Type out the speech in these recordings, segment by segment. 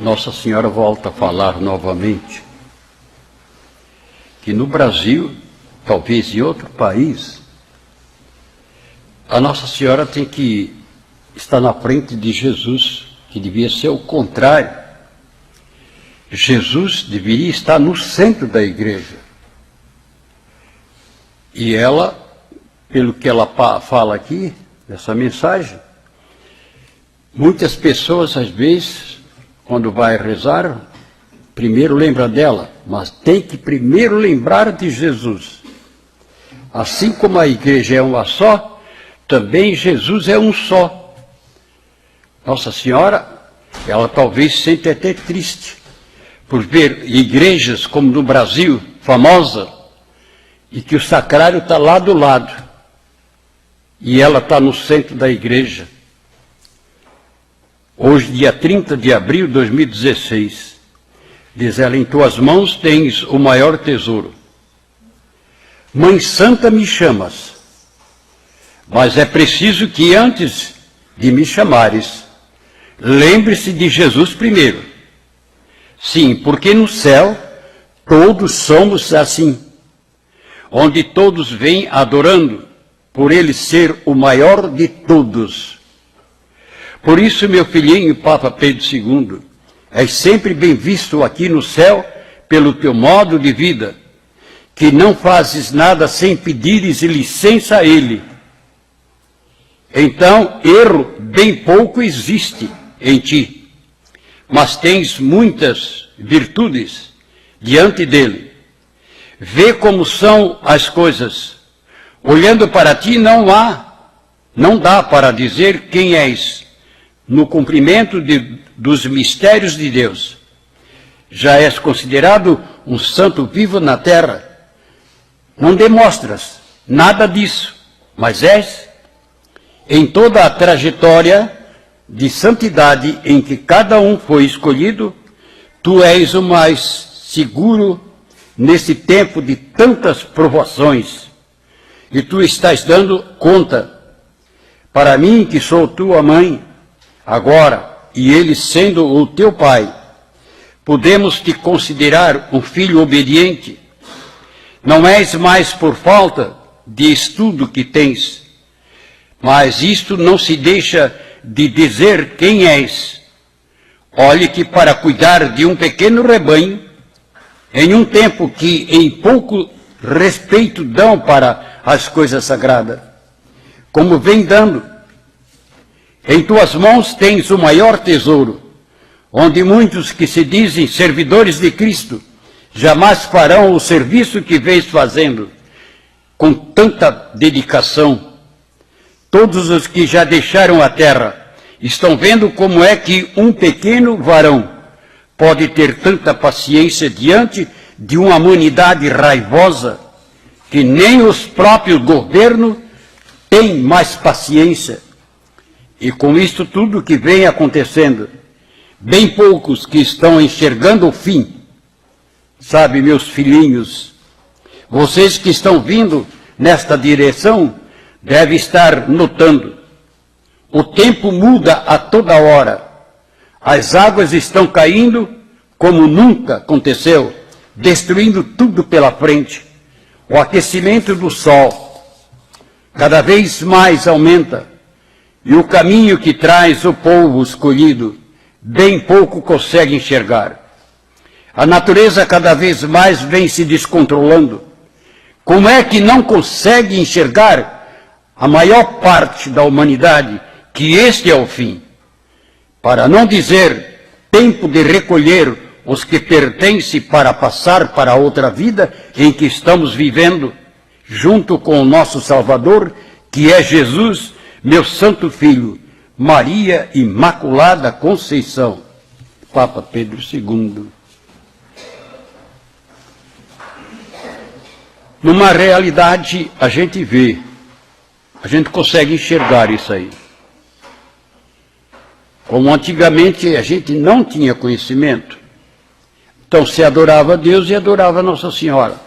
Nossa Senhora volta a falar novamente que no Brasil, talvez em outro país, a Nossa Senhora tem que estar na frente de Jesus, que devia ser o contrário. Jesus deveria estar no centro da igreja. E ela, pelo que ela fala aqui, nessa mensagem, muitas pessoas, às vezes, quando vai rezar, primeiro lembra dela, mas tem que primeiro lembrar de Jesus. Assim como a igreja é uma só, também Jesus é um só. Nossa Senhora, ela talvez se sente até triste por ver igrejas como no Brasil, famosa, e que o sacrário está lá do lado, e ela está no centro da igreja. Hoje, dia 30 de abril de 2016, diz ela: em tuas mãos tens o maior tesouro. Mãe Santa me chamas, mas é preciso que antes de me chamares, lembre-se de Jesus primeiro. Sim, porque no céu todos somos assim, onde todos vêm adorando, por ele ser o maior de todos. Por isso, meu filhinho, Papa Pedro II, és sempre bem visto aqui no céu pelo teu modo de vida, que não fazes nada sem pedires licença a ele. Então, erro bem pouco existe em ti, mas tens muitas virtudes diante dele. Vê como são as coisas. Olhando para ti não dá para dizer quem és, no cumprimento dos mistérios de Deus. Já és considerado um santo vivo na terra. Não demonstras nada disso, mas és, em toda a trajetória de santidade em que cada um foi escolhido, tu és o mais seguro nesse tempo de tantas provações. E tu estás dando conta. Para mim, que sou tua mãe, agora, e ele sendo o teu pai, podemos te considerar um filho obediente. Não és mais por falta de estudo que tens, mas isto não se deixa de dizer quem és. Olhe que para cuidar de um pequeno rebanho, em um tempo que em pouco respeito dão para as coisas sagradas, como vem dando, em tuas mãos tens o maior tesouro, onde muitos que se dizem servidores de Cristo jamais farão o serviço que vens fazendo com tanta dedicação. Todos os que já deixaram a terra estão vendo como é que um pequeno varão pode ter tanta paciência diante de uma humanidade raivosa que nem os próprios governos têm mais paciência. E com isto tudo que vem acontecendo, bem poucos que estão enxergando o fim. Sabe, meus filhinhos, vocês que estão vindo nesta direção devem estar notando. O tempo muda a toda hora. As águas estão caindo como nunca aconteceu, destruindo tudo pela frente. O aquecimento do sol cada vez mais aumenta, e o caminho que traz o povo escolhido bem pouco consegue enxergar. A natureza cada vez mais vem se descontrolando. Como é que não consegue enxergar a maior parte da humanidade que este é o fim? Para não dizer tempo de recolher os que pertencem para passar para outra vida em que estamos vivendo, junto com o nosso Salvador, que é Jesus, meu Santo Filho, Maria Imaculada Conceição. Papa Pedro II. Numa realidade, a gente vê, a gente consegue enxergar isso aí. Como antigamente a gente não tinha conhecimento, então se adorava a Deus e adorava a Nossa Senhora.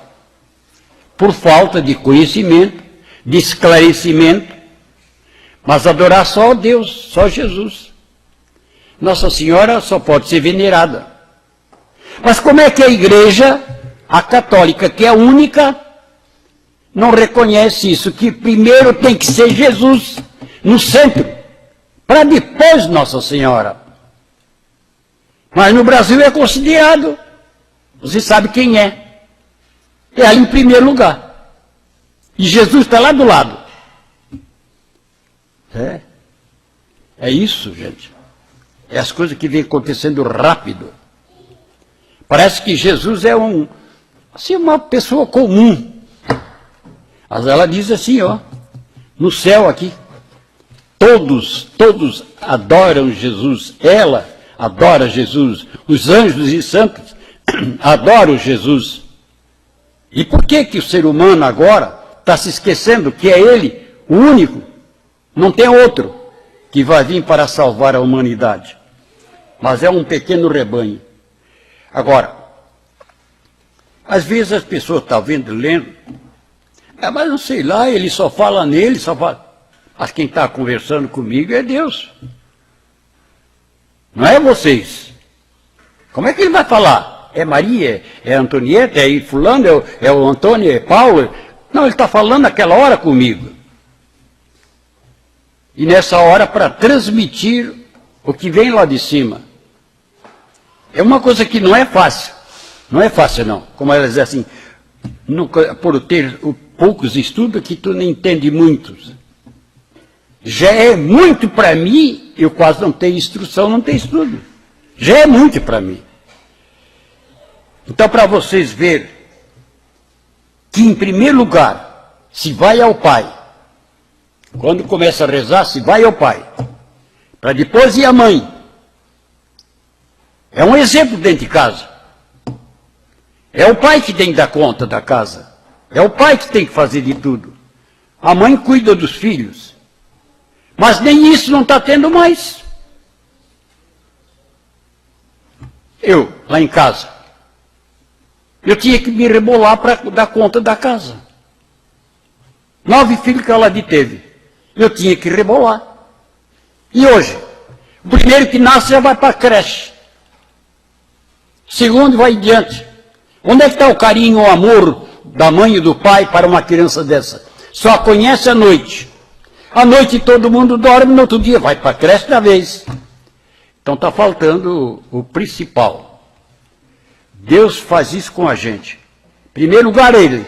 Por falta de conhecimento, de esclarecimento, mas adorar só a Deus, só Jesus. Nossa Senhora só pode ser venerada. Mas como é que a igreja, a católica, que é a única, não reconhece isso? Que primeiro tem que ser Jesus no centro, para depois Nossa Senhora. Mas no Brasil é considerado, você sabe quem é. É ali em primeiro lugar. E Jesus está lá do lado. É isso, gente. É as coisas que vêm acontecendo rápido. Parece que Jesus é assim, uma pessoa comum. Mas ela diz assim, ó, no céu aqui, todos adoram Jesus. Ela adora Jesus. Os anjos e santos adoram Jesus. E por que o ser humano agora está se esquecendo que é ele o único? Não tem outro que vai vir para salvar a humanidade. Mas é um pequeno rebanho. Agora, às vezes as pessoas estão vendo, lendo, mas não sei lá, ele só fala nele, só fala. Mas quem está conversando comigo é Deus. Não é vocês. Como é que ele vai falar? É Maria, é Antonieta, é fulano, é o Antônio, é Paulo. Não, ele está falando naquela hora comigo. E nessa hora para transmitir o que vem lá de cima. É uma coisa que não é fácil. Não é fácil, não. Como ela diz assim, por ter poucos estudos que tu não entende muitos. Já é muito para mim, eu quase não tenho instrução, não tenho estudo. Já é muito para mim. Então, para vocês verem que, em primeiro lugar, se vai ao Pai, quando começa a rezar, se vai ao Pai, para depois ir à mãe. É um exemplo dentro de casa. É o pai que tem que dar conta da casa. É o pai que tem que fazer de tudo. A mãe cuida dos filhos. Mas nem isso não está tendo mais. Eu, lá em casa, eu tinha que me rebolar para dar conta da casa. 9 filhos que ela teve. Eu tinha que rebolar. E hoje, o primeiro que nasce já vai para a creche. O segundo vai em diante. Onde é que está o carinho, o amor da mãe e do pai para uma criança dessa? Só conhece à noite. À noite todo mundo dorme, no outro dia vai para a creche da vez. Então está faltando o principal. Deus faz isso com a gente. Em primeiro lugar, Ele.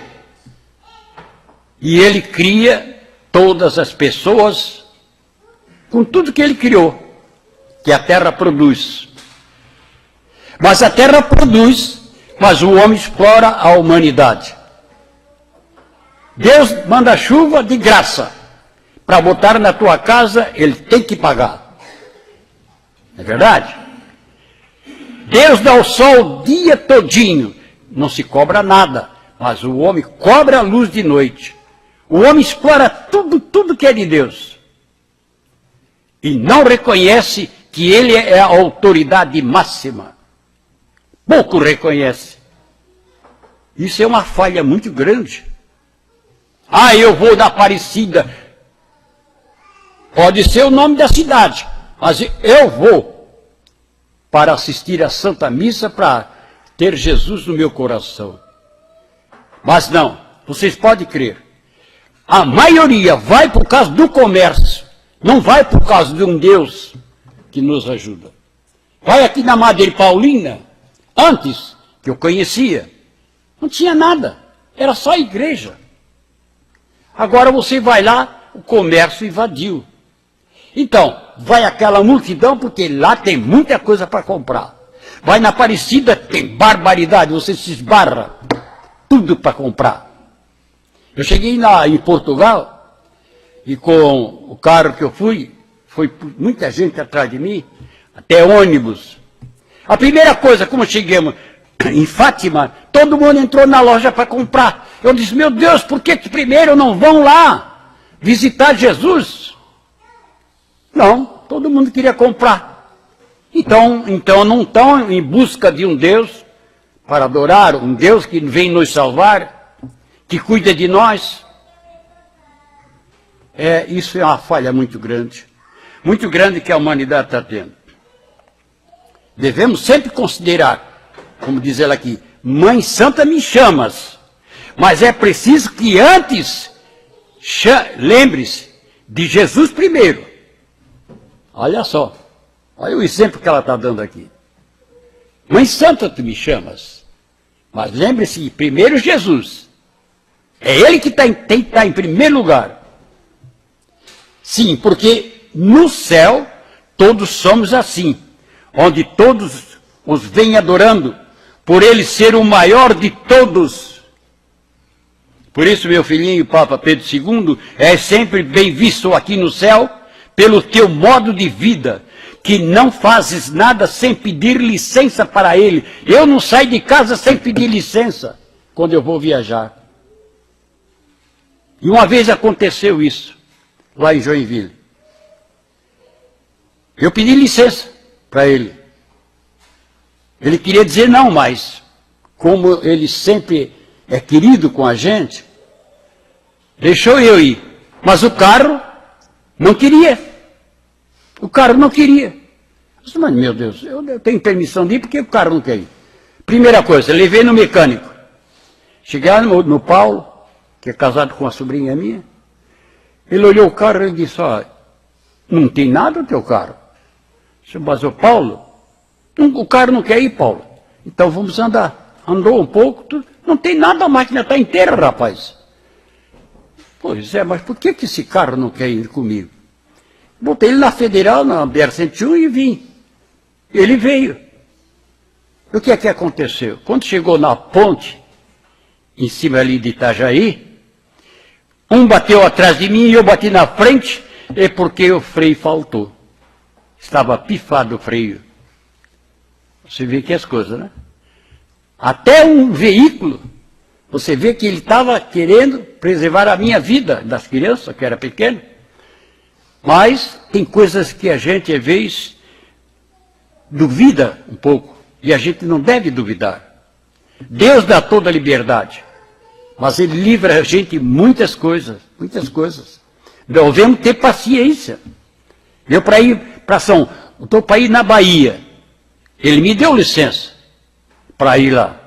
E Ele cria todas as pessoas com tudo que Ele criou, que a terra produz. Mas a terra produz, mas o homem explora a humanidade. Deus manda chuva de graça. Para botar na tua casa, Ele tem que pagar. Não é verdade? Deus dá o sol o dia todinho. Não se cobra nada. Mas o homem cobra a luz de noite. O homem explora tudo que é de Deus. E não reconhece que Ele é a autoridade máxima. Pouco reconhece. Isso é uma falha muito grande. Eu vou da Aparecida. Pode ser o nome da cidade, mas eu vou para assistir a Santa Missa para ter Jesus no meu coração. Mas não, vocês podem crer. A maioria vai por causa do comércio, não vai por causa de um Deus que nos ajuda. Vai aqui na Madre Paulina. Antes, que eu conhecia, não tinha nada, era só igreja. Agora você vai lá, o comércio invadiu. Então, vai aquela multidão, porque lá tem muita coisa para comprar. Vai na Aparecida, tem barbaridade, você se esbarra, tudo para comprar. Eu cheguei em Portugal, e com o carro que eu fui, foi muita gente atrás de mim, até ônibus. A primeira coisa, como chegamos em Fátima, todo mundo entrou na loja para comprar. Eu disse, meu Deus, por que primeiro não vão lá visitar Jesus? Não, todo mundo queria comprar. Então não estão em busca de um Deus para adorar, um Deus que vem nos salvar, que cuida de nós. Isso é uma falha muito grande que a humanidade está tendo. Devemos sempre considerar, como diz ela aqui, Mãe Santa me chamas. Mas é preciso que antes lembre-se de Jesus primeiro. Olha só, olha o exemplo que ela está dando aqui. Mãe Santa tu me chamas. Mas lembre-se de primeiro Jesus. É Ele que tem que estar em primeiro lugar. Sim, porque no céu todos somos assim, onde todos os vêm adorando, por Ele ser o maior de todos. Por isso, meu filhinho, Papa Pedro II, é sempre bem visto aqui no céu, pelo teu modo de vida, que não fazes nada sem pedir licença para Ele. Eu não saio de casa sem pedir licença, quando eu vou viajar. E uma vez aconteceu isso, lá em Joinville. Eu pedi licença para ele. Ele queria dizer não, mas como ele sempre é querido com a gente, deixou eu ir. Mas o carro não queria. O carro não queria. Eu disse, mas meu Deus, eu tenho permissão de ir porque o carro não quer ir. Primeira coisa, levei no mecânico. Cheguei no Paulo, que é casado com uma sobrinha minha. Ele olhou o carro e disse, ó, não tem nada o teu carro. Eu disse, mas o Paulo, o carro não quer ir, Paulo. Então vamos andar. Andou um pouco, não tem nada, a máquina está inteira, rapaz. Pois é, mas por que esse carro não quer ir comigo? Botei ele na Federal, na BR-101 e vim. Ele veio. E o que é que aconteceu? Quando chegou na ponte, em cima ali de Itajaí, um bateu atrás de mim e eu bati na frente, é porque o freio faltou. Estava pifado o freio. Você vê que as coisas, né? Até um veículo, você vê que ele estava querendo preservar a minha vida, das crianças, que era pequeno. Mas tem coisas que a gente, às vezes, duvida um pouco. E a gente não deve duvidar. Deus dá toda a liberdade. Mas Ele livra a gente de muitas coisas, muitas coisas. Devemos ter paciência. Eu para ir para estou para ir na Bahia. Ele me deu licença para ir lá.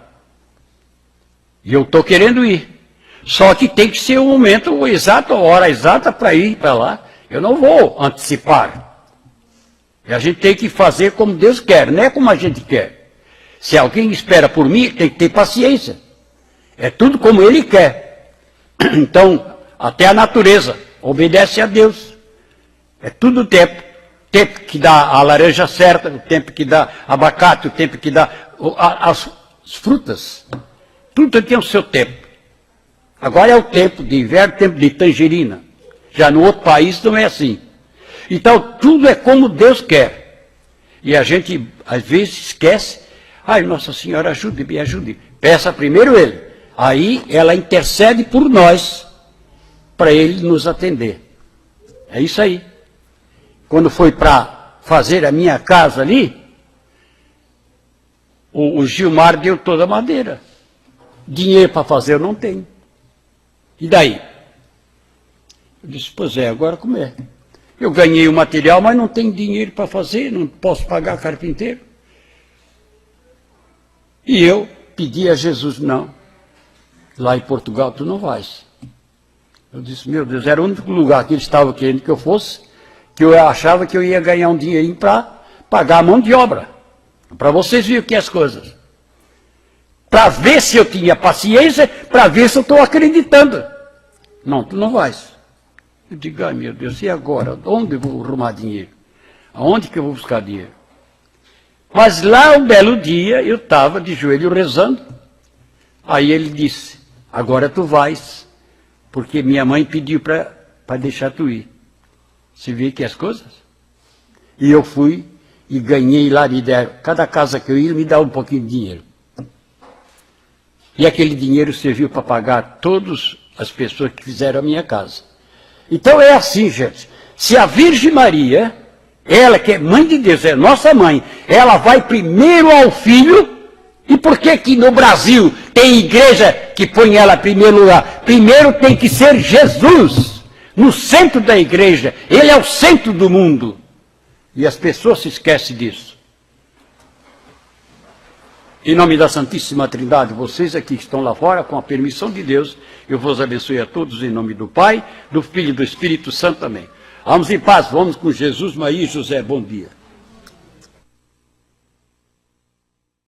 E eu estou querendo ir. Só que tem que ser o momento exato, a hora exata para ir para lá. Eu não vou antecipar. E a gente tem que fazer como Deus quer, não é como a gente quer. Se alguém espera por mim, tem que ter paciência. É tudo como Ele quer. Então, até a natureza obedece a Deus. É tudo o tempo. O tempo que dá a laranja certa, o tempo que dá abacate, o tempo que dá as frutas. Tudo tem o seu tempo. Agora é o tempo de inverno, tempo de tangerina. Já no outro país não é assim. Então, tudo é como Deus quer. E a gente, às vezes, esquece. Ai, Nossa Senhora, ajude, me ajude. Peça primeiro Ele. Aí, ela intercede por nós, para Ele nos atender. É isso aí. Quando foi para fazer a minha casa ali, o Gilmar deu toda a madeira. Dinheiro para fazer eu não tenho. E daí? Eu disse, pois é, agora como é? Eu ganhei o material, mas não tenho dinheiro para fazer, não posso pagar carpinteiro. E eu pedi a Jesus, não, lá em Portugal tu não vais. Eu disse, meu Deus, era o único lugar que ele estava querendo que eu fosse, que eu achava que eu ia ganhar um dinheirinho para pagar a mão de obra. Para vocês verem o que é as coisas. Para ver se eu tinha paciência, para ver se eu estou acreditando. Não, tu não vais. Eu digo, ai meu Deus, e agora? Onde eu vou arrumar dinheiro? Aonde que eu vou buscar dinheiro? Mas lá um belo dia, eu estava de joelho rezando. Aí ele disse, agora tu vais, porque minha mãe pediu para deixar tu ir. Você vê que as coisas? E eu fui e ganhei lá, cada casa que eu ia, me dava um pouquinho de dinheiro. E aquele dinheiro serviu para pagar todas as pessoas que fizeram a minha casa. Então é assim, gente. Se a Virgem Maria, ela que é mãe de Deus, é nossa mãe, ela vai primeiro ao filho. E por que que no Brasil tem igreja que põe ela em primeiro lugar? Primeiro tem que ser Jesus, no centro da igreja. Ele é o centro do mundo. E as pessoas se esquecem disso. Em nome da Santíssima Trindade, vocês aqui que estão lá fora, com a permissão de Deus, eu vos abençoe a todos em nome do Pai, do Filho e do Espírito Santo. Amém. Vamos em paz, vamos com Jesus, Maria e José. Bom dia.